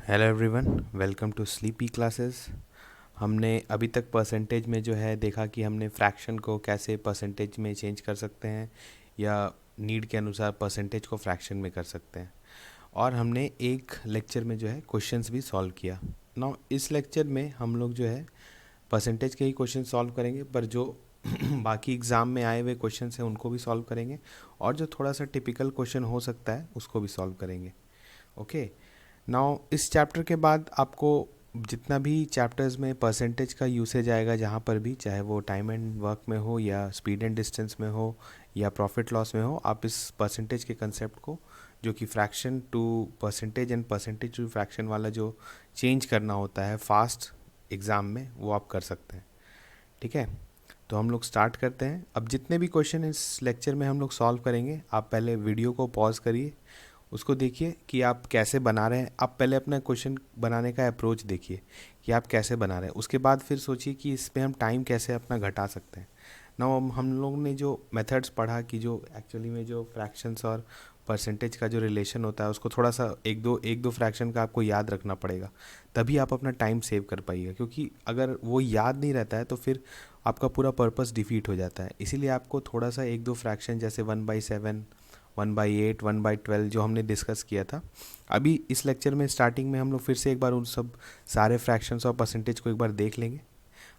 Hello everyone, welcome to Sleepy Classes. हमने अभी तक परसेंटेज में जो है देखा कि हमने फ्रैक्शन को कैसे परसेंटेज में चेंज कर सकते हैं या नीड के अनुसार परसेंटेज को फ्रैक्शन में कर सकते हैं। और हमने एक लेक्चर में जो है क्वेश्चंस भी सॉल्व किया। नाउ इस लेक्चर में हम लोग जो है परसेंटेज के ही क्वेश्चन सॉल्व करेंगे, पर जो बाकी एग्ज़ाम में आए हुए क्वेश्चन हैं उनको भी सॉल्व करेंगे, और जो थोड़ा सा टिपिकल क्वेश्चन हो सकता है उसको भी सॉल्व करेंगे। ओके। नाउ इस चैप्टर के बाद आपको जितना भी चैप्टर्स में परसेंटेज का यूसेज आएगा, जहाँ पर भी, चाहे वो टाइम एंड वर्क में हो या स्पीड एंड डिस्टेंस में हो या प्रॉफिट लॉस में हो, आप इस परसेंटेज के कंसेप्ट को, जो कि fraction to percentage and percentage to fraction वाला जो चेंज करना होता है फास्ट एग्ज़ाम में, वो आप कर सकते हैं। ठीक है, तो हम लोग स्टार्ट करते हैं। अब जितने भी क्वेश्चन इस लेक्चर में हम लोग सॉल्व करेंगे, आप पहले वीडियो को पॉज करिए, उसको देखिए कि आप कैसे बना रहे हैं। आप पहले अपना क्वेश्चन बनाने का अप्रोच देखिए कि आप कैसे बना रहे हैं, उसके बाद फिर सोचिए कि इस पे हम टाइम कैसे अपना घटा सकते हैं ना। हम लोग ने जो मेथड्स पढ़ा कि जो एक्चुअली में जो फ्रैक्शंस और परसेंटेज का जो रिलेशन होता है, उसको थोड़ा सा एक दो फ्रैक्शन का आपको याद रखना पड़ेगा, तभी आप अपना टाइम सेव कर पाइएगा। क्योंकि अगर वो याद नहीं रहता है तो फिर आपका पूरा पर्पस डिफीट हो जाता है। इसीलिए आपको थोड़ा सा एक दो फ्रैक्शन, जैसे 1/7, 1/8, 1/12 जो हमने डिस्कस किया था, अभी इस लेक्चर में स्टार्टिंग में हम लोग फिर से एक बार उन सब सारे फ्रैक्शंस और परसेंटेज को एक बार देख लेंगे।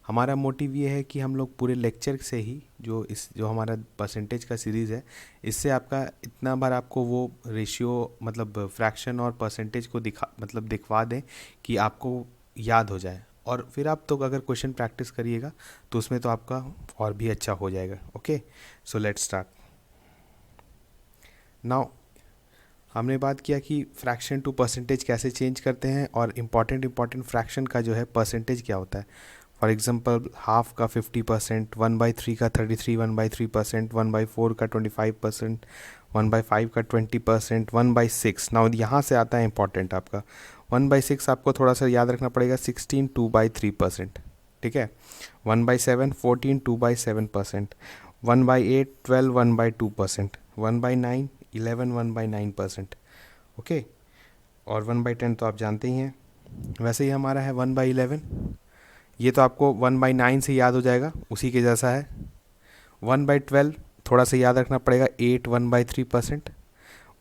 हमारा मोटिव ये है कि हम लोग पूरे लेक्चर से ही जो हमारा परसेंटेज का सीरीज़ है, इससे आपका इतना बार आपको वो रेशियो मतलब फ्रैक्शन और परसेंटेज को दिखवा दें कि आपको याद हो जाए। और फिर आप तो अगर क्वेश्चन प्रैक्टिस करिएगा तो उसमें तो आपका और भी अच्छा हो जाएगा। Okay, so let's start now. हमने बात किया कि फ्रैक्शन टू परसेंटेज कैसे चेंज करते हैं, और इम्पॉर्टेंट फ्रैक्शन का जो है परसेंटेज क्या होता है। फॉर एग्जांपल, हाफ का 50%, 1/3 का 33, 1/3%, 1/4 का 25%, 1/5 का 20%, 1/6। नाउ यहाँ से आता है इंपॉर्टेंट आपका 1/6। आपको थोड़ा सा याद रखना पड़ेगा। 16 2/3%। ठीक है। 1/7 14 2/7%। 1/8 12 1/2%। 1/9 11 1/9%। ओके। और 1/10 तो आप जानते ही हैं। वैसे ही हमारा है 1/11, ये तो आपको 1/9 से याद हो जाएगा, उसी के जैसा है। 1/12 थोड़ा सा याद रखना पड़ेगा, 8 1/3%।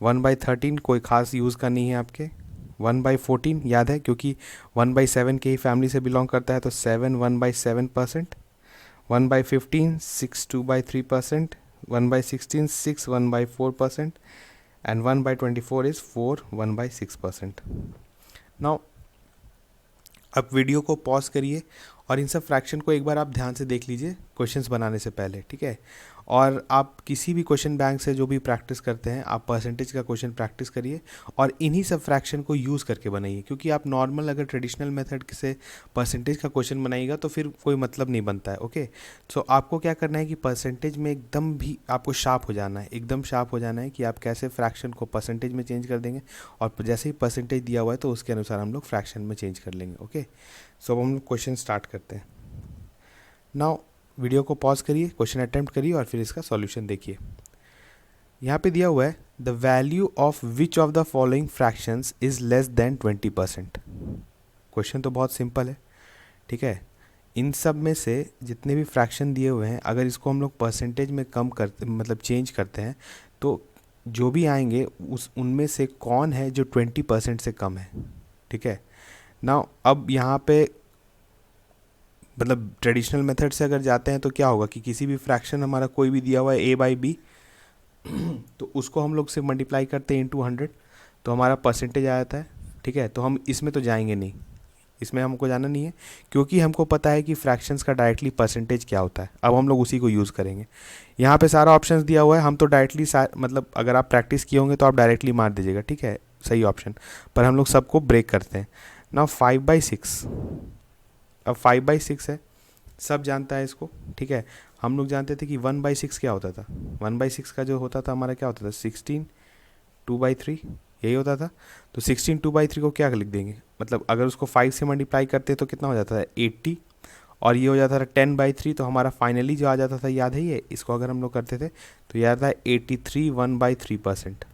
1/13 कोई खास यूज़ का नहीं है आपके। 1/14 याद है क्योंकि 1/7 के ही फैमिली से बिलोंग करता है, तो 7 1/7%। 1/15 6 2/3%। 1/16 6 1/4%। and 1/24 is 4 1/6%. नाउ अब वीडियो को पॉज करिए और इन सब फ्रैक्शन को एक बार आप ध्यान से देख लीजिए क्वेश्चंस बनाने से पहले। ठीक है। और आप किसी भी क्वेश्चन बैंक से जो भी प्रैक्टिस करते हैं, आप परसेंटेज का क्वेश्चन प्रैक्टिस करिए और इन्हीं सब फ्रैक्शन को यूज़ करके बनाइए। क्योंकि आप नॉर्मल अगर ट्रेडिशनल मेथड से परसेंटेज का क्वेश्चन बनाइएगा तो फिर कोई मतलब नहीं बनता है। ओके। सो आपको क्या करना है कि परसेंटेज में एकदम भी आपको शार्प हो जाना है, एकदम शार्प हो जाना है कि आप कैसे फ्रैक्शन को परसेंटेज में चेंज कर देंगे, और जैसे ही परसेंटेज दिया हुआ है तो उसके अनुसार हम लोग फ्रैक्शन में चेंज कर लेंगे। ओके। सो अब हम लोग क्वेश्चन स्टार्ट करते हैं। नाउ वीडियो को पॉज करिए, क्वेश्चन अटेम्प्ट करिए और फिर इसका सॉल्यूशन देखिए। यहाँ पे दिया हुआ है, the value of which of the following fractions is less than 20%। Question तो बहुत सिंपल है। ठीक है। इन सब में से जितने भी फ्रैक्शन दिए हुए हैं, अगर इसको हम लोग परसेंटेज में कम करते मतलब चेंज करते हैं, तो जो भी आएंगे उनमें से कौन है जो 20% से कम है। ठीक है। ना अब यहाँ पे मतलब ट्रेडिशनल मेथड से अगर जाते हैं तो क्या होगा कि किसी भी फ्रैक्शन हमारा कोई भी दिया हुआ है A/B, तो उसको हम लोग से मल्टीप्लाई करते हैं इंटू 100, तो हमारा परसेंटेज आ जाता है। ठीक है। तो हम इसमें तो जाएंगे नहीं, इसमें हमको जाना नहीं है, क्योंकि हमको पता है कि फ्रैक्शंस का डायरेक्टली परसेंटेज क्या होता है। अब हम लोग उसी को यूज़ करेंगे। यहाँ पे सारा ऑप्शंस दिया हुआ है, हम तो डायरेक्टली मतलब अगर आप प्रैक्टिस किए होंगे तो आप डायरेक्टली मार दीजिएगा। ठीक है, सही ऑप्शन। पर हम लोग सबको ब्रेक करते हैं ना। 5/6, अब 5/6 है, सब जानता है इसको। ठीक है। हम लोग जानते थे कि 1/6 क्या होता था। 1/6 का जो होता था हमारा क्या होता था, 16 2/3, यही होता था। तो 16 2/3 को क्या लिख देंगे, मतलब अगर उसको 5 से मल्टीप्लाई करते तो कितना हो जाता था, 80, और ये हो जाता था 10/3। तो हमारा फाइनली जो आ जाता था, याद है ये, इसको अगर हम लोग करते थे तो याद था 83 1/3%।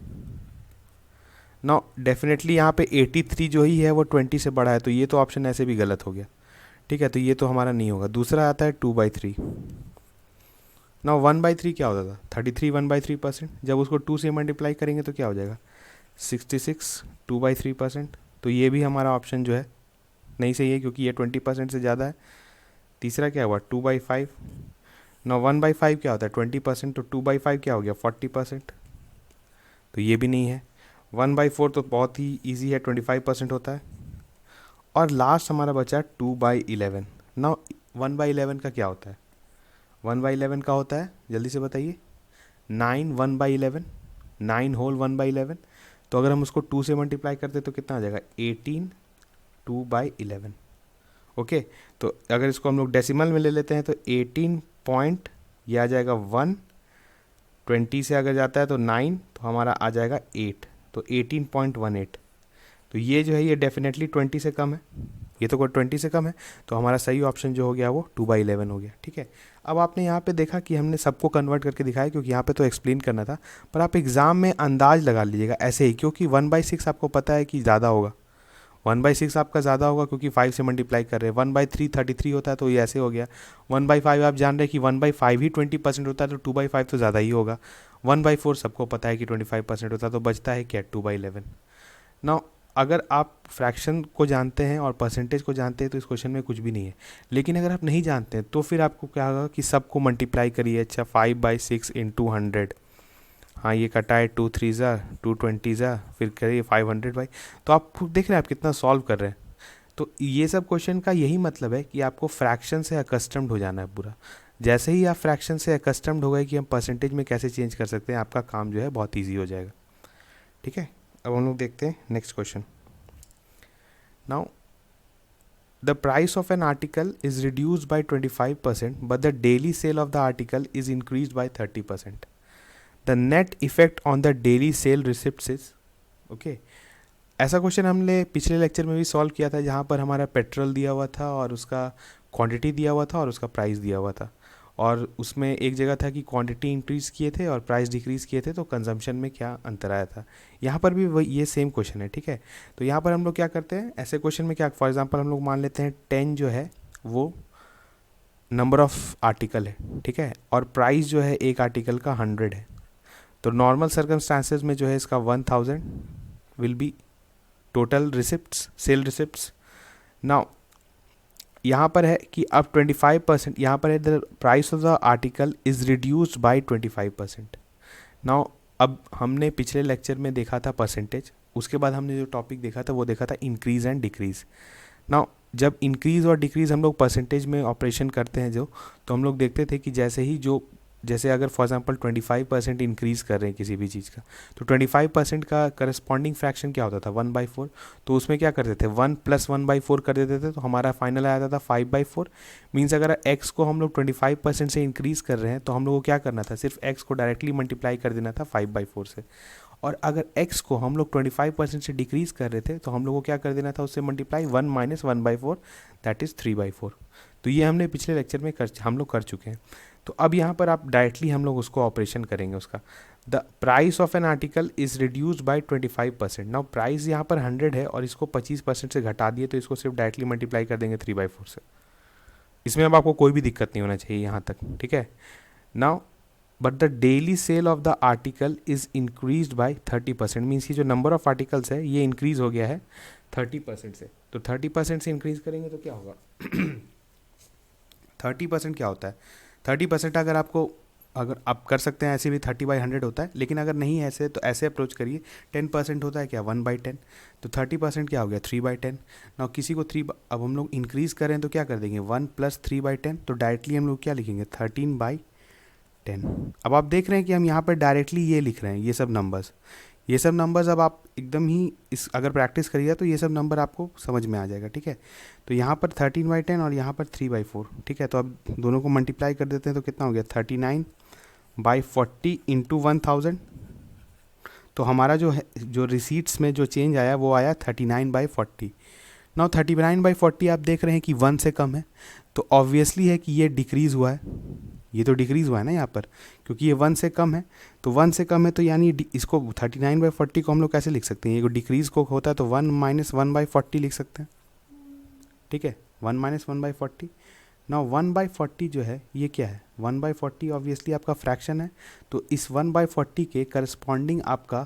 ना डेफिनेटली यहाँ पे 83 जो ही है वो 20 से बड़ा है, तो ये तो ऑप्शन ऐसे भी गलत हो गया, ठीक है, तो ये तो हमारा नहीं होगा। दूसरा आता है 2/3। ना 1/3 क्या होता था? 33 1/3%। जब उसको 2 से मल्टीप्लाई करेंगे तो क्या हो जाएगा? 66 2/3%। तो ये भी हमारा ऑप्शन जो है नहीं सही है, क्योंकि ये 20% से ज़्यादा है। तीसरा क्या हुआ? 2/5। ना 1/5 क्या होता है? 20%। तो 2/5 क्या हो गया? 40%। तो ये भी नहीं है। 1/4 तो बहुत ही ईजी है, 25% होता है। और लास्ट हमारा बचा 2/11। ना 1/11 का क्या होता है? 1/11 का होता है, जल्दी से बताइए। 9 1/11, 9 होल 1/11। तो अगर हम उसको 2 से मल्टीप्लाई करते तो कितना आ जाएगा? 18 2/11। ओके, तो अगर इसको हम लोग डेसिमल में ले लेते हैं तो 18 पॉइंट, ये आ जाएगा 1। 20 से अगर जाता है तो 9, तो हमारा आ जाएगा 8, तो 18.18। तो ये जो है ये डेफिनेटली 20 से कम है, ये तो कोई 20 से कम है, तो हमारा सही ऑप्शन जो हो गया वो 2/11 हो गया, ठीक है। अब आपने यहाँ पे देखा कि हमने सबको कन्वर्ट करके दिखाया, क्योंकि यहाँ पे तो एक्सप्लेन करना था, पर आप एग्ज़ाम में अंदाज लगा लीजिएगा ऐसे ही, क्योंकि 1/6 आपको पता है कि ज़्यादा होगा। 1/6 आपका ज़्यादा होगा क्योंकि 5 से मल्टीप्लाई कर रहे हैं। 1/3 33 होता है, तो ये ऐसे हो गया। 1/5 आप जान रहे हैं कि 1/5 ही 20% होता है, तो 2/5 तो ज़्यादा ही होगा। 1/4 सबको पता है कि 25% होता है, तो बचता है क्या? 2/11। नाउ अगर आप फ्रैक्शन को जानते हैं और परसेंटेज को जानते हैं तो इस क्वेश्चन में कुछ भी नहीं है। लेकिन अगर आप नहीं जानते हैं तो फिर आपको क्या होगा कि सबको मल्टीप्लाई करिए। अच्छा, 5/6 इंटू 100, हाँ ये कटा है 2 3 ज़ा 2 20 ज़ा, फिर करिए 500 तो आप खुद देख रहे हैं आप कितना सॉल्व कर रहे हैं। तो ये सब क्वेश्चन का यही मतलब है कि आपको फ्रैक्शन से अकस्टम्ड हो जाना है पूरा। जैसे ही आप फ्रैक्शन से अकस्टम्ड हो गए कि हम परसेंटेज में कैसे चेंज कर सकते हैं, आपका काम जो है बहुत ईजी हो जाएगा, ठीक है। अब हम लोग देखते हैं next question. Now the price of an article is reduced by 25%, but the daily cell of the article is increased by 30%। The net effect on the daily cell receipts is, okay. ऐसा question हमने पिछले lecture में भी solve किया था, जहाँ पर हमारा पेट्रोल दिया हुआ था और उसका क्वांटिटी दिया हुआ था और उसका प्राइस दिया हुआ था, और उसमें एक जगह था कि क्वांटिटी इंक्रीज़ किए थे और प्राइस डिक्रीज़ किए थे, तो कंजम्पशन में क्या अंतर आया था। यहाँ पर भी वही ये सेम क्वेश्चन है, ठीक है। तो यहाँ पर हम लोग क्या करते हैं ऐसे क्वेश्चन में, क्या फॉर एग्जांपल हम लोग मान लेते हैं 10 जो है वो नंबर ऑफ आर्टिकल है, ठीक है, और प्राइस जो है एक आर्टिकल का 100 है। तो नॉर्मल सर्कमस्टांसेस में जो है इसका 1000 will be total receipts, sale receipts. Now यहाँ पर है कि अब 25%, यहाँ पर है the price of the article is reduced by 25%। Now अब हमने पिछले लेक्चर में देखा था परसेंटेज, उसके बाद हमने जो टॉपिक देखा था वो देखा था इंक्रीज़ एंड डिक्रीज़। नाउ जब इंक्रीज़ और डिक्रीज़ हम लोग परसेंटेज में ऑपरेशन करते हैं जो, तो हम लोग देखते थे कि जैसे अगर फॉर एग्जांपल 25% इंक्रीज़ कर रहे हैं किसी भी चीज़ का, तो 25% का करस्पॉन्डिंग फ्रैक्शन क्या होता था? 1/4। तो उसमें क्या करते थे? 1 + 1/4 कर देते थे, तो हमारा फाइनल आया था 5/4। मीन्स अगर x को हम लोग 25% से इंक्रीज़ कर रहे हैं तो हम लोग को क्या करना था? सिर्फ x को डायरेक्टली मल्टीप्लाई कर देना था 5/4 से। और अगर x को हम लोग 25% से डिक्रीज़ कर रहे थे तो हम लोग को क्या कर देना था? उससे मल्टीप्लाई 1 - 1/4, दैट इज़ 3/4। तो ये हमने पिछले लेक्चर में हम लोग कर चुके हैं। तो अब यहाँ पर आप डायरेक्टली हम लोग उसको ऑपरेशन करेंगे उसका। The price of an article is reduced by 25%। Now price यहाँ पर 100 है और इसको 25% से घटा दिए, तो इसको सिर्फ डायरेक्टली मल्टीप्लाई कर देंगे 3/4 से। इसमें अब आपको कोई भी दिक्कत नहीं होना चाहिए यहाँ तक, ठीक है। Now but the daily cell of the article is increased by 30%। Means ये जो नंबर ऑफ आर्टिकल्स है ये इंक्रीज़ हो गया है 30% से। तो 30% से इंक्रीज़ करेंगे तो क्या होगा? 30% क्या होता है? 30% अगर आप कर सकते हैं ऐसे भी 30/100 होता है, लेकिन अगर नहीं ऐसे तो ऐसे अप्रोच करिए। 10% होता है क्या? 1/10। तो 30% क्या हो गया? 3/10। ना किसी को अब हम लोग इंक्रीज़ करें तो क्या कर देंगे? 1 + 3/10, तो डायरेक्टली हम लोग क्या लिखेंगे? 13/10। अब आप देख रहे हैं कि हम यहाँ पर डायरेक्टली ये लिख रहे हैं, ये सब नंबर्स अब आप एकदम ही अगर प्रैक्टिस करिए तो ये सब नंबर आपको समझ में आ जाएगा, ठीक है। तो यहाँ पर 13/10 और यहाँ पर 3/4, ठीक है। तो अब दोनों को मल्टीप्लाई कर देते हैं तो कितना हो गया? 39/40 इंटू 1000। तो हमारा जो रिसीट्स में जो चेंज आया वो आया 39/40। नाउ 39/40 आप देख रहे हैं कि 1 से कम है, तो ऑब्वियसली है कि ये डिक्रीज़ हुआ है, ये तो डिक्रीज़ हुआ है ना यहाँ पर, क्योंकि ये 1 से कम है। तो 1 से कम है तो यानी इसको 39/40 को हम लोग कैसे लिख सकते हैं, ये डिक्रीज़ को होता है तो 1 - 1/40 लिख सकते हैं। ठीक है, 1 - 1/40। ना 1/40 जो है ये क्या है, 1/40 ऑब्वियसली आपका फ्रैक्शन है, तो इस 1/40 के करस्पॉन्डिंग आपका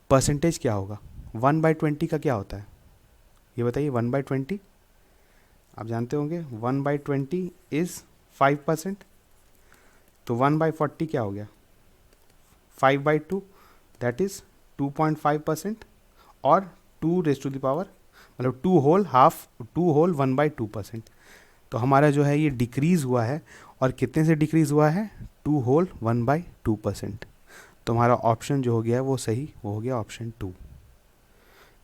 परसेंटेज क्या होगा। 1/20 का क्या होता है ये बताइए, 1/20 आप जानते होंगे, 1/20 इज़ 5%। तो 1/40 क्या हो गया, 5/2, दैट इज़ 2.5%। और 2 मतलब 2 होल हाफ, 2 होल 1/2%। तो हमारा जो है ये डिक्रीज़ हुआ है, और कितने से डिक्रीज़ हुआ है, 2 होल 1/2%। तो हमारा ऑप्शन जो हो गया वो सही, वो हो गया ऑप्शन 2।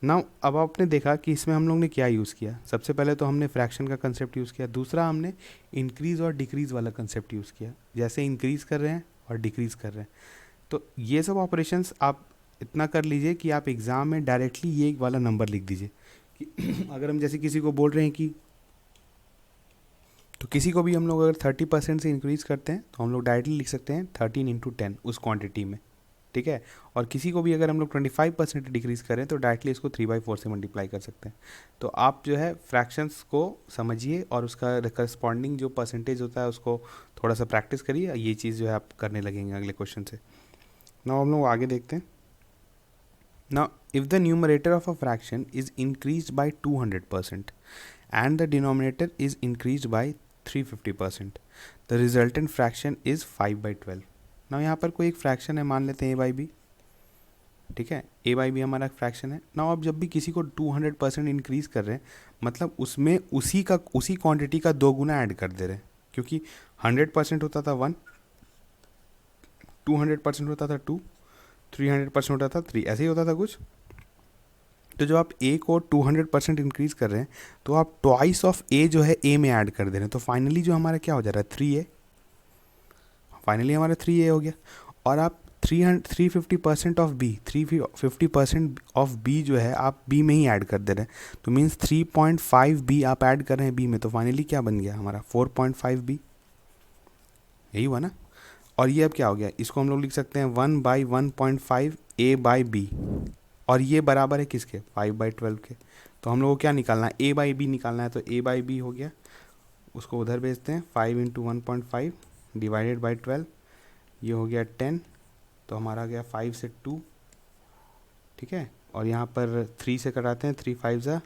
नाउ अब आपने देखा कि इसमें हम लोग ने क्या यूज़ किया। सबसे पहले तो हमने फ्रैक्शन का कंसेप्ट यूज़ किया, दूसरा हमने इंक्रीज़ और डिक्रीज़ वाला कंसेप्ट यूज़ किया, जैसे इंक्रीज़ कर रहे हैं और डिक्रीज़ कर रहे हैं। तो ये सब ऑपरेशंस आप इतना कर लीजिए कि आप एग्ज़ाम में डायरेक्टली ये वाला नंबर लिख दीजिए कि अगर हम जैसे किसी को बोल रहे हैं कि, तो किसी को भी हम लोग अगर 30% से इंक्रीज़ करते हैं तो हम लोग डायरेक्टली लिख सकते हैं 13 × 10 उस क्वांटिटी में। ठीक है, और किसी को भी अगर हम लोग 25% डिक्रीज़ करें तो डायरेक्टली इसको 3/4 से मल्टीप्लाई कर सकते हैं। तो आप जो है फ्रैक्शंस को समझिए और उसका करस्पॉन्डिंग जो परसेंटेज होता है उसको थोड़ा सा प्रैक्टिस करिए, ये चीज़ जो है आप करने लगेंगे अगले क्वेश्चन से। नाउ हम लोग आगे देखते हैं। Now if the numerator of a fraction is increased by 200% and the denominator is increased by 350%, the resultant fraction is 5/12। Now यहाँ पर कोई एक फ्रैक्शन है, मान लेते हैं a/b। ठीक है, a/b हमारा फ्रैक्शन है। नाउ अब जब भी किसी को 200% इंक्रीज़ कर रहे हैं, मतलब उसमें उसी क्वांटिटी का 2 गुना ऐड कर दे रहे हैं, क्योंकि 100% होता था 1, 200% होता था 2, 300% होता था 3, ऐसे ही होता था कुछ। तो जो आप ए को 200% इंक्रीज़ कर रहे हैं तो आप ट्वाइस ऑफ ए जो है ए में ऐड कर दे रहे हैं, तो फाइनली जो हमारा क्या हो जा रहा है 3a, फाइनली हमारा 3a हो गया। और आप 350% ऑफ बी, 350% ऑफ बी जो है आप बी में ही ऐड कर दे रहे हैं, तो मीन्स 3.5 बी आप ऐड कर रहे हैं बी में, तो फाइनली क्या बन गया हमारा 4.5 बी, यही हुआ ना। और ये अब क्या हो गया, इसको हम लोग लिख सकते हैं 1/1.5 a/b, और ये बराबर है किसके, 5/12 के। तो हम लोग को क्या निकालना है, a/b निकालना है, तो a/b हो गया, उसको उधर भेजते हैं, 5 × 1.5 डिवाइडेड बाई 12, ये हो गया 10, तो हमारा गया 5 से 2। ठीक है, और यहाँ पर 3 से कटाते हैं, 3 5 ज़ा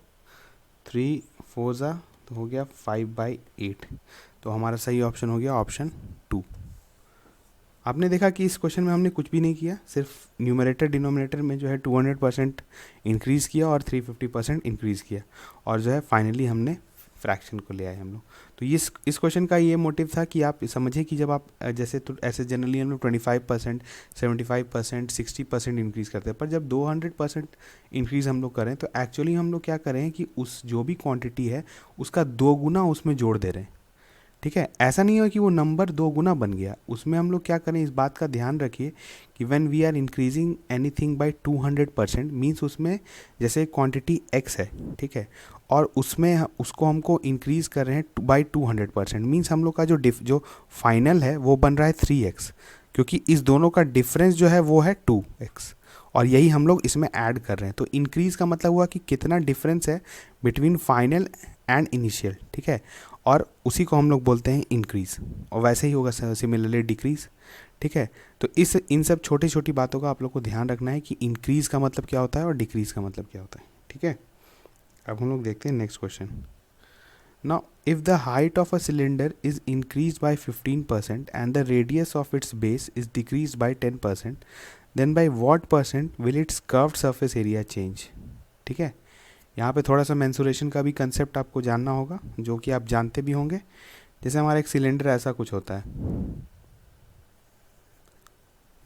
3 4 ज़ा, तो हो गया 5/8। तो हमारा सही ऑप्शन हो गया ऑप्शन 2। आपने देखा कि इस क्वेश्चन में हमने कुछ भी नहीं किया, सिर्फ न्यूमरेटर डिनोमिनेटर में जो है 200% इंक्रीज़ किया और 350% इंक्रीज़ किया, और जो है फाइनली हमने फ्रैक्शन को ले आए हम लोग। तो इस क्वेश्चन का ये मोटिव था कि आप समझे कि जब आप जैसे तो ऐसे जनरली हम लोग 25%, 75%, 60% इंक्रीज़ करते हैं, पर जब 200% इंक्रीज़ हम लोग करें तो एक्चुअली हम लोग क्या करें कि उस जो भी क्वांटिटी है उसका 2 गुना उसमें जोड़ दे रहे हैं। ठीक है, ऐसा नहीं हो कि वो नंबर 2 गुना बन गया, उसमें हम लोग क्या करें, इस बात का ध्यान रखिए कि when we are increasing anything by 200% means उसमें जैसे क्वांटिटी x है, ठीक है, और उसमें उसको हमको इंक्रीज़ कर रहे हैं बाय 200%, मीन्स हम लोग का जो फाइनल है वो बन रहा है 3x, क्योंकि इस दोनों का डिफरेंस जो है वो है 2x, और यही हम लोग इसमें ऐड कर रहे हैं। तो इंक्रीज़ का मतलब हुआ कि कितना डिफरेंस है बिटवीन फाइनल एंड इनिशियल। ठीक है, और उसी को हम लोग बोलते हैं इंक्रीज़, और वैसे ही होगा सिमिलरली डिक्रीज़। ठीक है, तो इन सब छोटी छोटी बातों का आप लोग को ध्यान रखना है कि इंक्रीज़ का मतलब क्या होता है और डिक्रीज़ का मतलब क्या होता है। ठीक है, अब हम लोग देखते हैं next question. Now if the height of a cylinder is increase by 15% and the radius of its base is decrease by 10%, then by what percent will its curved surface area change. ठीक है, यहाँ पे थोड़ा सा mensuration का भी concept आपको जानना होगा, जो कि आप जानते भी होंगे। जैसे हमारा एक सिलेंडर ऐसा कुछ होता है,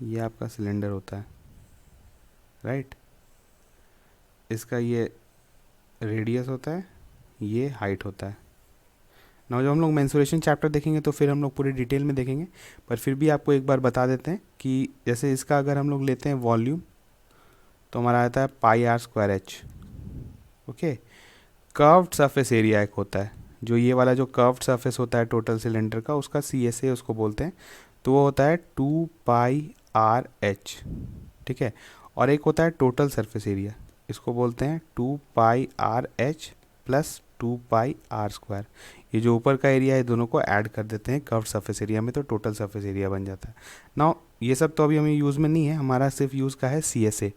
ये आपका सिलेंडर होता है, राइट, इसका ये रेडियस होता है, ये हाइट होता है। ना जब हम लोग मेंसुरेशन चैप्टर देखेंगे तो फिर हम लोग पूरे डिटेल में देखेंगे, पर फिर भी आपको एक बार बता देते हैं कि जैसे इसका अगर हम लोग लेते हैं वॉल्यूम, तो हमारा आता है πr²h। Okay, curved surface area एक होता है, जो ये वाला जो कर्व्ड सरफेस होता है टोटल सिलेंडर का, उसका CSA उसको बोलते हैं। तो वो होता है 2πRH, ठीक है। और एक होता है टोटल सरफेस एरिया, इसको बोलते हैं 2πRH प्लस 2πr²। ये जो ऊपर का एरिया है दोनों को ऐड कर देते हैं कर्व्ड सरफेस एरिया में, तो टोटल सरफेस एरिया बन जाता है। नाउ ये सब तो अभी हमें यूज़ में नहीं है, हमारा सिर्फ यूज़ का है CSA,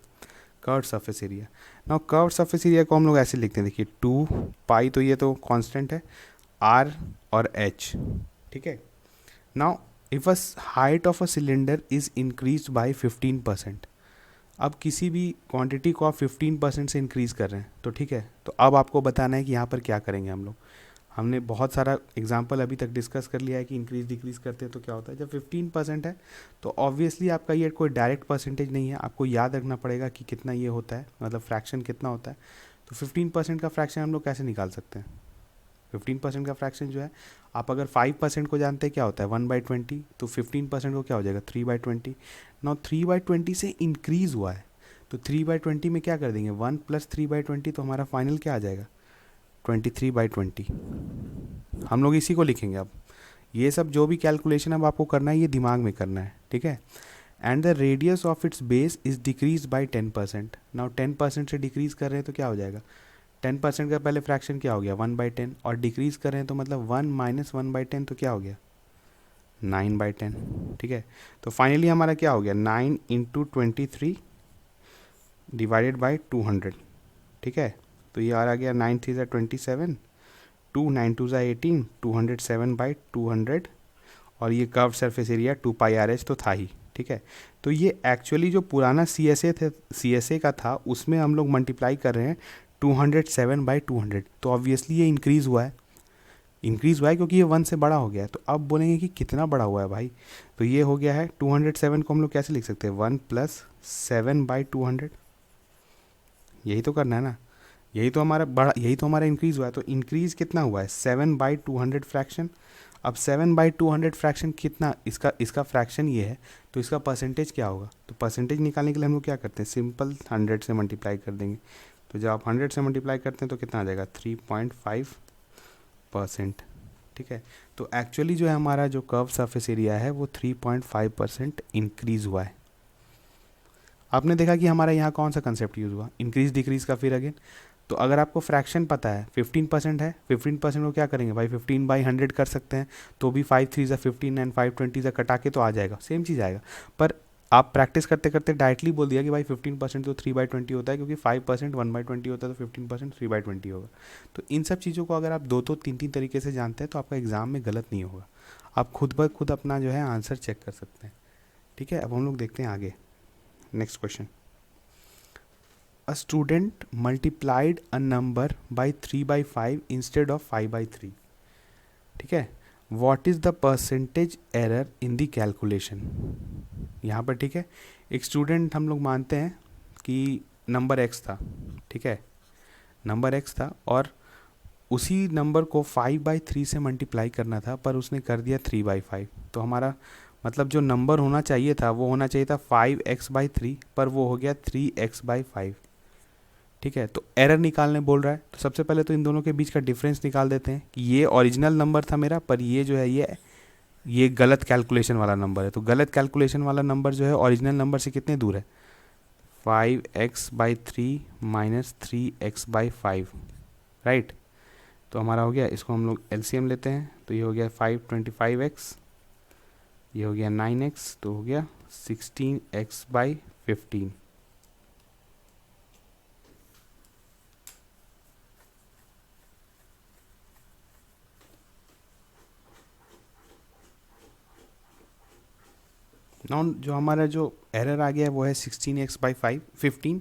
curved surface area. Now curved surface area को हम लोग ऐसे लिखते हैं, देखिए 2π तो ये तो कांस्टेंट है, R और H, ठीक है। Now if a height of a cylinder is increase by 15%, अब किसी भी क्वांटिटी को आप 15% से इंक्रीज कर रहे हैं तो ठीक है, तो अब आपको बताना है कि यहाँ पर क्या करेंगे हम लोग। हमने बहुत सारा एग्जाम्पल अभी तक डिस्कस कर लिया है कि इंक्रीज डिक्रीज करते हैं तो क्या होता है। जब 15% है तो ऑब्वियसली आपका ये कोई डायरेक्ट परसेंटेज नहीं है, आपको याद रखना पड़ेगा कि कितना ये होता है, मतलब फ्रैक्शन कितना होता है। तो 15% का फ्रैक्शन हम लोग कैसे निकाल सकते हैं। 15% का फ्रैक्शन जो है, आप अगर 5% को जानते हैं क्या होता है 1/20, तो 15% को क्या हो जाएगा 3/20। नाउ 3/20 से इंक्रीज़ हुआ है तो 3/20 में क्या कर देंगे 1 + 3/20, तो हमारा फाइनल क्या आ जाएगा 23/20। हम लोग इसी को लिखेंगे। अब ये सब जो भी कैलकुलेशन अब आपको करना है ये दिमाग में करना है, ठीक है। And the radius of its base is decrease by 10%। Now 10% से डिक्रीज कर रहे हैं तो क्या हो जाएगा 10% का पहले फ्रैक्शन क्या हो गया 1/10, और डिक्रीज कर रहे हैं तो मतलब 1 - 1/10 तो क्या हो गया 9/10, ठीक है। तो फाइनली हमारा क्या हो गया 9 × 23 डिवाइडेड बाई 200, ठीक है। तो ये आ गया 9 × 3 = 27, 2 9 2 = 18, 207/200, और ये कर्व सरफेस एरिया 2πRH तो था ही, ठीक है। तो ये एक्चुअली जो पुराना CSA का था उसमें हम लोग मल्टीप्लाई कर रहे हैं 207/200, तो ऑब्वियसली ये इंक्रीज़ हुआ है क्योंकि ये 1 से बड़ा हो गया है। तो अब बोलेंगे कि कितना बड़ा हुआ है भाई, तो ये हो गया है 207 को हम लोग कैसे लिख सकते हैं 1 + 7/200, यही तो करना है ना, यही तो हमारा इंक्रीज़ हुआ है। तो इंक्रीज़ कितना हुआ है 7/200 फ्रैक्शन। अब 7/200 फ्रैक्शन कितना, इसका फ्रैक्शन ये है तो इसका परसेंटेज क्या होगा। तो परसेंटेज निकालने के लिए हम लोग क्या करते हैं सिंपल 100 से मल्टीप्लाई कर देंगे। तो जब आप 100 से मल्टीप्लाई करते हैं तो कितना आ जाएगा 3.5%, ठीक है। तो एक्चुअली जो है हमारा जो कर्व सरफेस एरिया है वो 3.5% इंक्रीज़ हुआ है। आपने देखा कि हमारा यहाँ कौन सा कंसेप्ट यूज़ हुआ इंक्रीज डिक्रीज का। फिर अगेन तो अगर आपको फ्रैक्शन पता है 15% है, 15% को क्या करेंगे भाई 15/100 कर सकते हैं, तो भी 5 3 = 15 एंड 5 20 कटा के तो आ जाएगा, सेम चीज़ आएगा। पर आप प्रैक्टिस करते करते डायरेक्टली बोल दिया कि भाई 15% तो 3/20 होता है, क्योंकि 5% 1/20 होता है, तो 15% 3/20 होगा। तो इन सब चीज़ों को अगर आप 2 3 तरीके से जानते हैं तो आपका एग्ज़ाम में गलत नहीं होगा, आप खुद ब खुद अपना जो है आंसर चेक कर सकते हैं, ठीक है। अब हम लोग देखते हैं आगे, next question. A student multiplied a number by 3/5 instead of 5/3, ठीक है। What is the percentage error in the calculation। यहाँ पर ठीक है, एक स्टूडेंट हम लोग मानते हैं कि नंबर x था, ठीक है, नंबर x था और उसी नंबर को 5/3 से मल्टीप्लाई करना था, पर उसने कर दिया 3/5। तो हमारा मतलब जो नंबर होना चाहिए था वो होना चाहिए था 5x/3, पर वो हो गया 3x/5, ठीक है। तो एरर निकालने बोल रहा है, तो सबसे पहले तो इन दोनों के बीच का डिफरेंस निकाल देते हैं कि ये ओरिजिनल नंबर था मेरा, पर ये जो है ये गलत कैलकुलेशन वाला नंबर है। तो गलत कैलकुलेशन वाला नंबर जो है ओरिजिनल नंबर से कितने दूर है 5x/3 - 3x/5, राइट। तो हमारा हो गया, इसको हम लोग LCM लेते हैं, तो ये हो गया 525x, ये हो गया 9x, तो हो गया 16x/15। नाउ जो हमारा जो एरर आ गया है वो है 16x/15।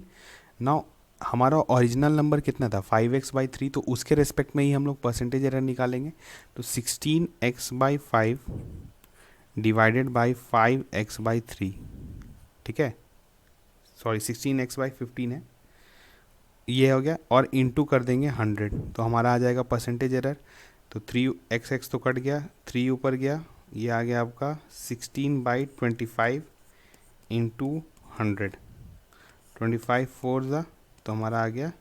नाउ हमारा ओरिजिनल नंबर कितना था 5x/3, तो उसके रेस्पेक्ट में ही हम लोग परसेंटेज एरर निकालेंगे। तो 16x/5 डिवाइडेड बाई 5x/3, ठीक है, सॉरी 16x/15 है, ये हो गया, और इंटू कर देंगे 100, तो हमारा आ जाएगा परसेंटेज एरर। तो 3x तो कट गया, 3 ऊपर गया, ये आ गया आपका 16/25 इंटू 100, 25 4 ज़ा, तो हमारा आ गया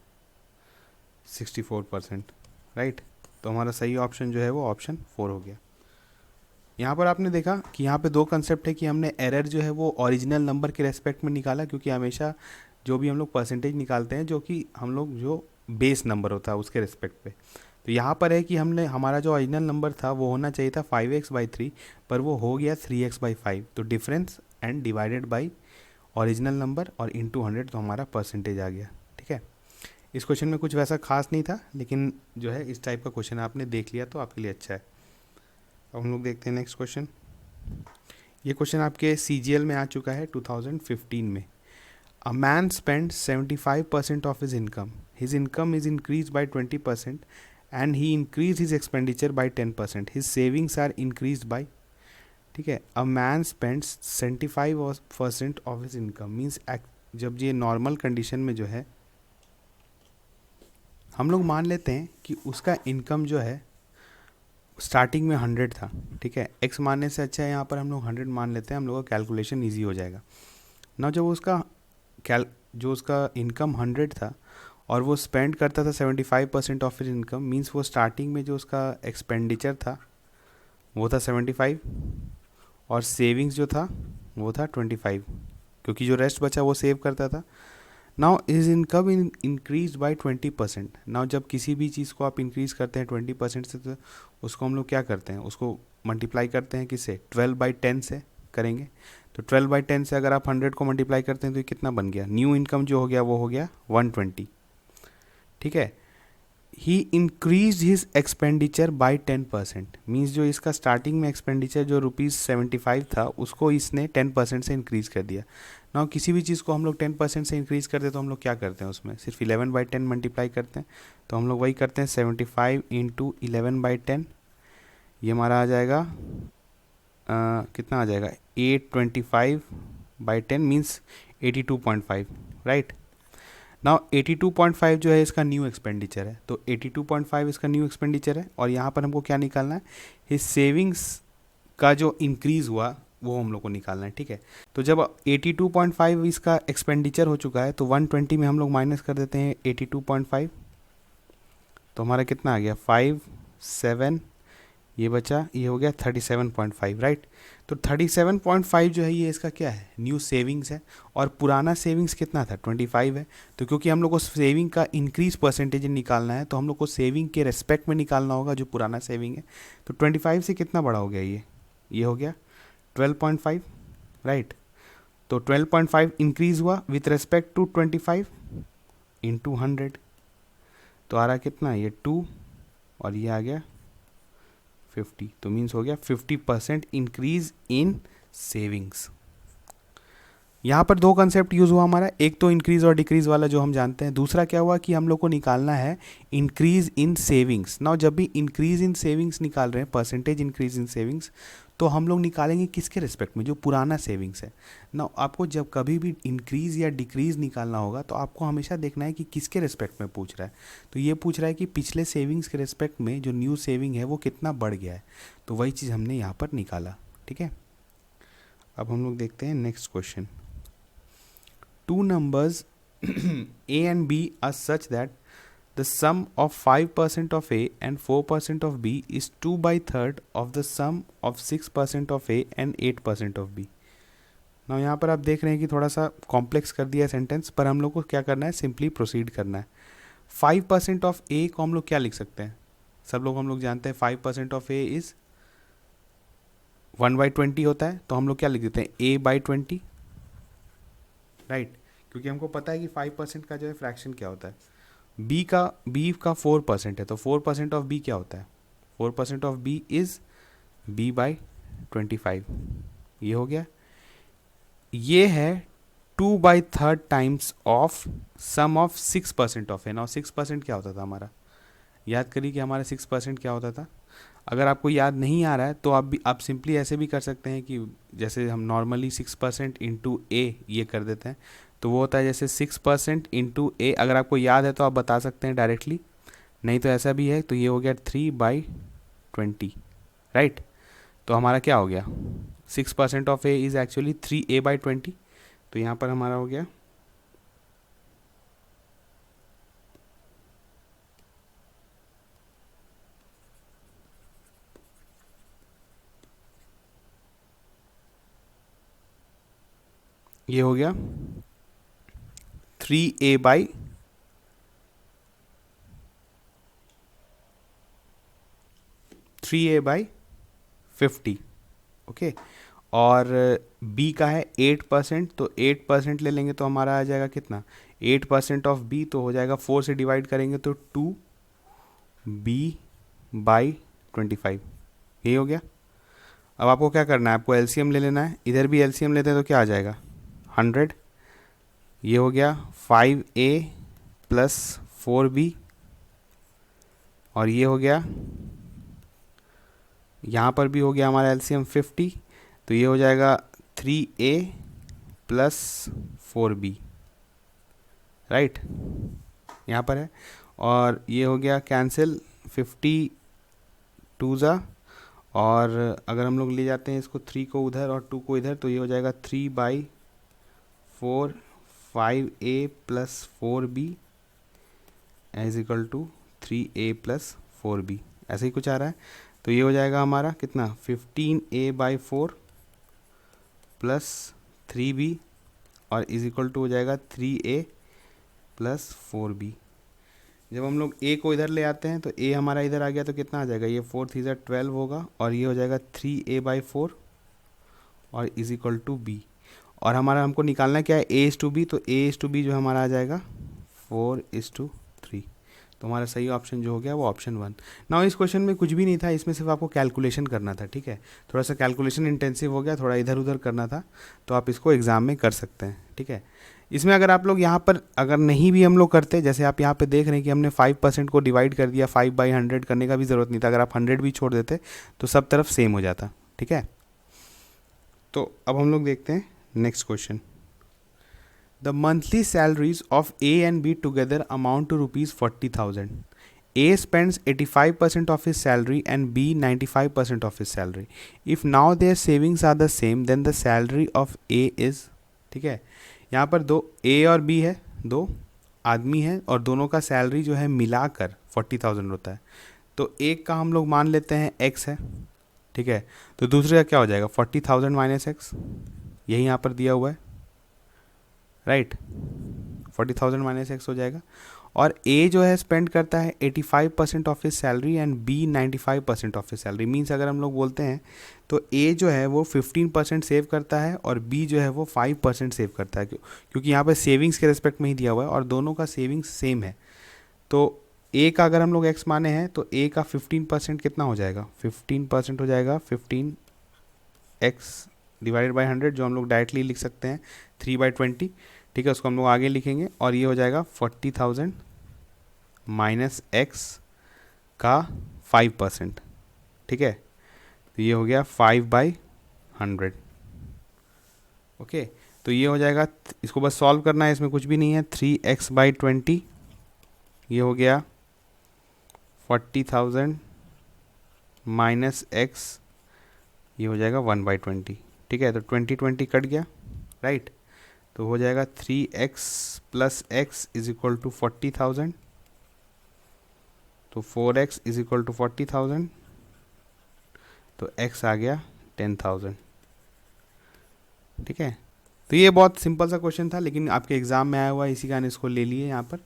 64%, राइट। तो हमारा सही ऑप्शन जो है वो ऑप्शन 4 हो गया। यहाँ पर आपने देखा कि यहाँ पे दो कंसेप्ट है कि हमने एरर जो है वो ओरिजिनल नंबर के रेस्पेक्ट में निकाला, क्योंकि हमेशा जो भी हम लोग परसेंटेज निकालते हैं जो कि हम लोग जो बेस नंबर होता है उसके रेस्पेक्ट पे। तो यहाँ पर है कि हमने हमारा जो ओरिजिनल नंबर था वो होना चाहिए था 5x/3, पर वो हो गया 3x/5। तो difference and divided by original number और इंटू 100, तो हमारा परसेंटेज आ गया। ठीक है, इस क्वेश्चन में कुछ वैसा खास नहीं था, लेकिन जो है इस टाइप का क्वेश्चन आपने देख लिया तो आपके लिए अच्छा है। अब हम लोग देखते हैं नेक्स्ट क्वेश्चन। ये क्वेश्चन आपके CGL में आ चुका है 2015 में। A man spend 75% of his income. His income is increase by 20% and he increase his expenditure by 10%। His savings are increase by, ठीक है, a man spends 75% of his income means, जब ये नॉर्मल कंडीशन में जो है हम लोग मान लेते हैं कि उसका इनकम जो है स्टार्टिंग में 100 था। ठीक है, x मानने से अच्छा है यहाँ पर हम लोग 100 मान लेते हैं, हम लोग का कैलकुलेशन ईजी हो जाएगा ना। जब उसका जो उसका इनकम 100 था और वो स्पेंड करता था 75% ऑफ हिज इनकम, मीन्स वो स्टार्टिंग में जो उसका एक्सपेंडिचर था वो था 75 और सेविंग्स जो था वो था 25, क्योंकि जो रेस्ट बचा वो सेव करता था। Now is income increase by 20%। Now जब किसी भी चीज़ को आप इंक्रीज़ करते हैं 20% से, तो उसको हम लोग क्या करते हैं, उसको मल्टीप्लाई करते हैं किससे, 12/10 से करेंगे। तो 12/10 से अगर आप 100 को मल्टीप्लाई करते हैं तो ये कितना बन गया, न्यू इनकम जो हो गया वो हो गया 120। ठीक है, he increase his expenditure by 10%, means जो इसका स्टार्टिंग में एक्सपेंडिचर जो ₹75 था उसको इसने 10% से इंक्रीज़ कर दिया। ना किसी भी चीज़ को हम लोग 10% से इंक्रीज़ करते तो हम लोग क्या करते हैं, उसमें सिर्फ 11/10 मल्टीप्लाई करते हैं। तो हम लोग वही करते हैं, 75 इंटू 11/10, ये हमारा आ जाएगा कितना आ जाएगा, 825/10 मीन्स 82.5, राइट। नाउ 82.5 जो है इसका न्यू एक्सपेंडिचर है, तो 82.5 इसका न्यू एक्सपेंडिचर है। और यहाँ पर हमको क्या निकालना है, हिज सेविंग्स का जो इंक्रीज़ हुआ वो हम लोग को निकालना है। ठीक है, तो जब 82.5 इसका एक्सपेंडिचर हो चुका है तो 120 में हम लोग माइनस कर देते हैं 82.5, तो हमारा कितना आ गया, 5 7, ये बचा, ये हो गया 37.5, राइट। तो 37.5 जो है ये इसका क्या है, न्यू सेविंग्स है। और पुराना सेविंग्स कितना था, 25 है। तो क्योंकि हम लोग को सेविंग का इंक्रीज परसेंटेज निकालना है तो हम लोग को सेविंग के रेस्पेक्ट में निकालना होगा जो पुराना सेविंग है। तो 25 से कितना बड़ा हो गया, ये हो गया 12.5, राइट। तो 12.5 इंक्रीज हुआ विथ रेस्पेक्ट टू 25 इंटू 100, तो आ रहा कितना, ये 2 और ये आ गया 50। तो मीन्स हो गया 50% इंक्रीज इन सेविंग्स। यहाँ पर दो कंसेप्ट यूज़ हुआ हमारा, एक तो इंक्रीज और डिक्रीज वाला जो हम जानते हैं, दूसरा क्या हुआ कि हम लोग को निकालना है इंक्रीज इन सेविंग्स। नाउ जब भी इंक्रीज इन सेविंग्स निकाल रहे हैं, परसेंटेज इंक्रीज इन सेविंग्स, तो हम लोग निकालेंगे किसके रिस्पेक्ट में, जो पुराना सेविंग्स है। नाउ आपको जब कभी भी इंक्रीज या डिक्रीज निकालना होगा तो आपको हमेशा देखना है कि किसके रिस्पेक्ट में पूछ रहा है। तो ये पूछ रहा है कि पिछले सेविंग्स के रिस्पेक्ट में जो न्यू सेविंग है वो कितना बढ़ गया है, तो वही चीज़ हमने यहाँ पर निकाला। ठीक है, अब हम लोग देखते हैं next question. Two numbers a and b are such that the sum of 5% of a and 4% of b is 2/3 of the sum of 6% of a and 8% of b. now यहाँ पर आप देख रहे हैं कि थोड़ा सा कॉम्प्लेक्स कर दिया सेंटेंस, पर हम लोग को क्या करना है, सिंपली प्रोसीड करना है। 5% ऑफ ए को हम लोग क्या लिख सकते हैं, सब लोग हम लोग जानते हैं 5% ऑफ ए इज़ 1/20 होता है, तो हम लोग क्या लिख देते हैं, a/20, राइट। क्योंकि हमको पता है कि 5% का जो है फ्रैक्शन क्या होता है, बी का 4% है, तो 4% ऑफ बी क्या होता है, 4% ऑफ बी इज़ b/25, ये हो गया। ये है 2/3 times of sum of 6% of है। नाउ 6% क्या होता था हमारा, याद करिए कि हमारा 6% क्या होता था। अगर आपको याद नहीं आ रहा है तो आप सिंपली ऐसे भी कर सकते हैं कि जैसे हम नॉर्मली 6% इंटू ए ये कर देते हैं, तो वो होता है जैसे 6% इंटू ए। अगर आपको याद है तो आप बता सकते हैं डायरेक्टली, नहीं तो ऐसा भी है, तो ये हो गया 3/20, राइट। तो हमारा क्या हो गया, 6% of A is actually 3a/20, तो यहाँ पर हमारा हो गया ये हो गया 3a बाई 50। ओके, और b का है 8%, तो 8% ले लेंगे तो हमारा आ जाएगा कितना, 8% ऑफ b, तो हो जाएगा 4 से डिवाइड करेंगे तो 2b/25। यही हो गया। अब आपको क्या करना है, आपको एलसीएम ले लेना है। इधर भी एलसीएम लेते हैं तो क्या आ जाएगा 100। ये हो गया 5a प्लस 4b, और ये हो गया, यहाँ पर भी हो गया हमारा एलसीएम 50, तो ये हो जाएगा 3a प्लस 4b, राइट, यहाँ पर है। और ये हो गया कैंसिल, 50 टू ज़ा, और अगर हम लोग ले जाते हैं इसको 3 को उधर और 2 को इधर, तो ये हो जाएगा 3/4 5a plus 4b as equal to 3a plus 4b, ऐसे ही कुछ आ रहा है। तो ये हो जाएगा हमारा कितना, 15a/4 प्लस 3b, और इज इक्वल टू हो जाएगा 3a प्लस 4b। जब हम लोग a को इधर ले आते हैं तो a हमारा इधर आ गया तो कितना आ जाएगा, ये 4 3 12 होगा, और ये हो जाएगा 3a/4 और इज इक्वल टू b। और हमारा हमको निकालना क्या है, a/b, तो a/b जो हमारा आ जाएगा 4:3। तो हमारा सही ऑप्शन जो हो गया वो ऑप्शन 1। ना इस क्वेश्चन में कुछ भी नहीं था, इसमें सिर्फ आपको कैलकुलेशन करना था, ठीक है। थोड़ा सा कैलकुलेशन इंटेंसिव हो गया, थोड़ा इधर उधर करना था, तो आप इसको एग्ज़ाम में कर सकते हैं, ठीक है। इसमें अगर आप लोग यहाँ पर अगर नहीं भी हम लोग करते, जैसे आप यहाँ पे देख रहे हैं कि हमने 5% को डिवाइड कर दिया, 5/100 करने का भी ज़रूरत नहीं था, अगर आप 100 भी छोड़ देते तो सब तरफ सेम हो जाता, ठीक है। तो अब हम लोग देखते हैं next question. The monthly salaries of A and B together amount to rupees 40,000. A spends 85% of his salary and B 95% of his salary. If now their savings are the same, then the salary of A is, ठीक है, यहाँ पर दो A और B है, दो आदमी है, और दोनों का सैलरी जो है मिलाकर 40,000 होता है। तो एक का हम लोग मान लेते हैं X है, ठीक है, तो दूसरे का क्या हो जाएगा 40,000 माइनस X, यही यहाँ पर दिया हुआ है, राइट, 40,000 माइनस एक्स हो जाएगा। और ए जो है स्पेंड करता है 85% of his salary and b 95% of his salary. Means अगर हम लोग बोलते हैं तो ए जो है वो 15% सेव करता है और बी जो है वो 5% सेव करता है, क्योंकि यहाँ पे सेविंग्स के रेस्पेक्ट में ही दिया हुआ है और दोनों का सेविंग्स सेम है। तो ए का अगर हम लोग एक्स माने हैं तो ए का 15% कितना हो जाएगा, 15% हो जाएगा 15x डिवाइडेड बाई 100, जो हम लोग डायरेक्टली लिख सकते हैं 3/20, ठीक है, उसको हम लोग आगे लिखेंगे, और ये हो जाएगा 40,000 माइनस एक्स का 5%, ठीक है, तो ये हो गया 5/100। ओके, तो ये हो जाएगा, इसको बस सॉल्व करना है, इसमें कुछ भी नहीं है, 3x/20, ये हो गया 40,000 माइनस एक्स, ये हो जाएगा 1/20, ठीक है, तो 20 कट गया, राइट, तो हो जाएगा 3x plus x is equal to 40,000, तो 4x इज इक्वल टू 40,000, तो x आ गया 10,000, ठीक है। तो ये बहुत सिंपल सा क्वेश्चन था, लेकिन आपके एग्जाम में आया हुआ है, इसी कारण इसको ले लिए यहाँ पर।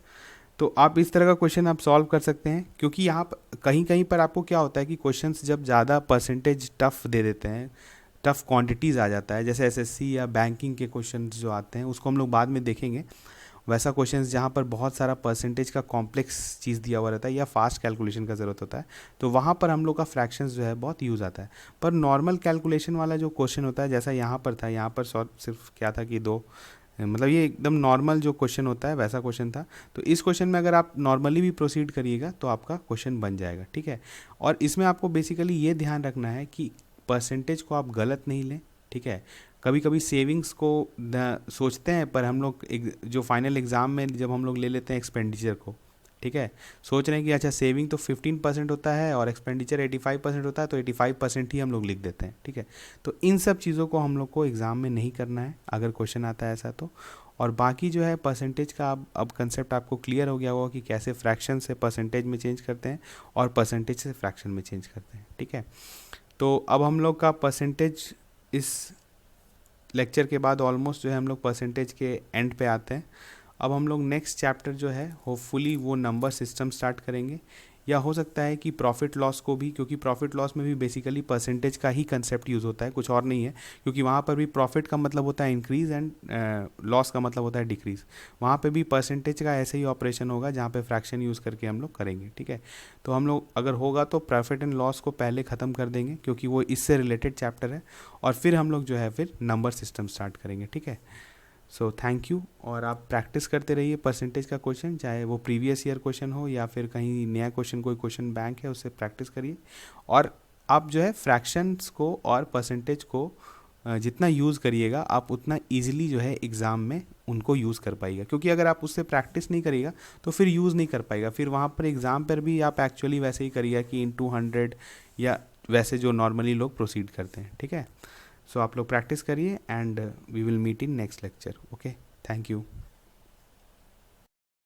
तो आप इस तरह का क्वेश्चन आप सॉल्व कर सकते हैं, क्योंकि यहाँ पर कहीं कहीं पर आपको क्या होता है कि क्वेश्चंस जब ज़्यादा परसेंटेज टफ दे देते हैं, टफ क्वांटिटीज़ आ जाता है, जैसे एसएससी या बैंकिंग के क्वेश्चंस जो आते हैं उसको हम लोग बाद में देखेंगे, वैसा क्वेश्चंस जहाँ पर बहुत सारा परसेंटेज का कॉम्प्लेक्स चीज़ दिया हुआ रहता है या फास्ट कैलकुलेशन का ज़रूरत होता है, तो वहाँ पर हम लोग का फ्रैक्शंस जो है बहुत यूज़ आता है। पर नॉर्मल कैलकुलेशन वाला जो क्वेश्चन होता है, जैसा यहाँ पर था, यहाँ पर सिर्फ क्या था कि दो, मतलब ये एकदम नॉर्मल जो क्वेश्चन होता है वैसा क्वेश्चन था। तो इस क्वेश्चन में अगर आप नॉर्मली भी प्रोसीड करिएगा तो आपका क्वेश्चन बन जाएगा, ठीक है। और इसमें आपको बेसिकली ये ध्यान रखना है कि परसेंटेज को आप गलत नहीं लें, ठीक है। कभी कभी सेविंग्स को सोचते हैं, पर हम लोग जो फाइनल एग्ज़ाम में जब हम लोग ले लेते हैं एक्सपेंडिचर को, ठीक है, सोच रहे हैं कि अच्छा सेविंग तो 15% होता है और एक्सपेंडिचर 85% होता है, तो 85% ही हम लोग लिख देते हैं, ठीक है। तो इन सब चीज़ों को हम लोग को एग्ज़ाम में नहीं करना है अगर क्वेश्चन आता है ऐसा तो। और बाकी जो है परसेंटेज का अब कंसेप्ट आपको क्लियर हो गया होगा कि कैसे फ्रैक्शन से परसेंटेज में चेंज करते हैं और परसेंटेज से फ्रैक्शन में चेंज करते हैं, ठीक है। तो अब हम लोग का परसेंटेज इस लेक्चर के बाद ऑलमोस्ट जो है हम लोग परसेंटेज के एंड पे आते हैं। अब हम लोग नेक्स्ट चैप्टर जो है होपफुली वो नंबर सिस्टम स्टार्ट करेंगे, या हो सकता है कि प्रॉफिट लॉस को भी, क्योंकि प्रॉफिट लॉस में भी बेसिकली परसेंटेज का ही कंसेप्ट यूज़ होता है, कुछ और नहीं है। क्योंकि वहाँ पर भी प्रॉफिट का मतलब होता है इंक्रीज़ एंड लॉस का मतलब होता है डिक्रीज़। वहाँ पे भी परसेंटेज का ऐसे ही ऑपरेशन होगा जहाँ पे फ्रैक्शन यूज़ करके हम लोग करेंगे, ठीक है। तो हम लोग अगर होगा तो प्रॉफिट एंड लॉस को पहले ख़त्म कर देंगे क्योंकि वो इससे रिलेटेड चैप्टर है, और फिर हम लोग जो है फिर नंबर सिस्टम स्टार्ट करेंगे, ठीक है। सो थैंक यू, और आप प्रैक्टिस करते रहिए परसेंटेज का क्वेश्चन, चाहे वो प्रीवियस ईयर क्वेश्चन हो या फिर कहीं नया क्वेश्चन, कोई क्वेश्चन बैंक है उससे प्रैक्टिस करिए। और आप जो है फ्रैक्शंस को और परसेंटेज को जितना यूज़ करिएगा आप उतना ईजिली जो है एग्ज़ाम में उनको यूज़ कर पाइएगा, क्योंकि अगर आप उससे प्रैक्टिस नहीं करिएगा तो फिर यूज़ नहीं कर पाएगा। फिर वहाँ पर एग्ज़ाम पर भी आप एक्चुअली वैसे ही करिएगा कि इन 200 या वैसे जो नॉर्मली लोग प्रोसीड करते हैं, ठीक है। सो आप लोग प्रैक्टिस करिए and we will meet in next lecture. Okay, thank you.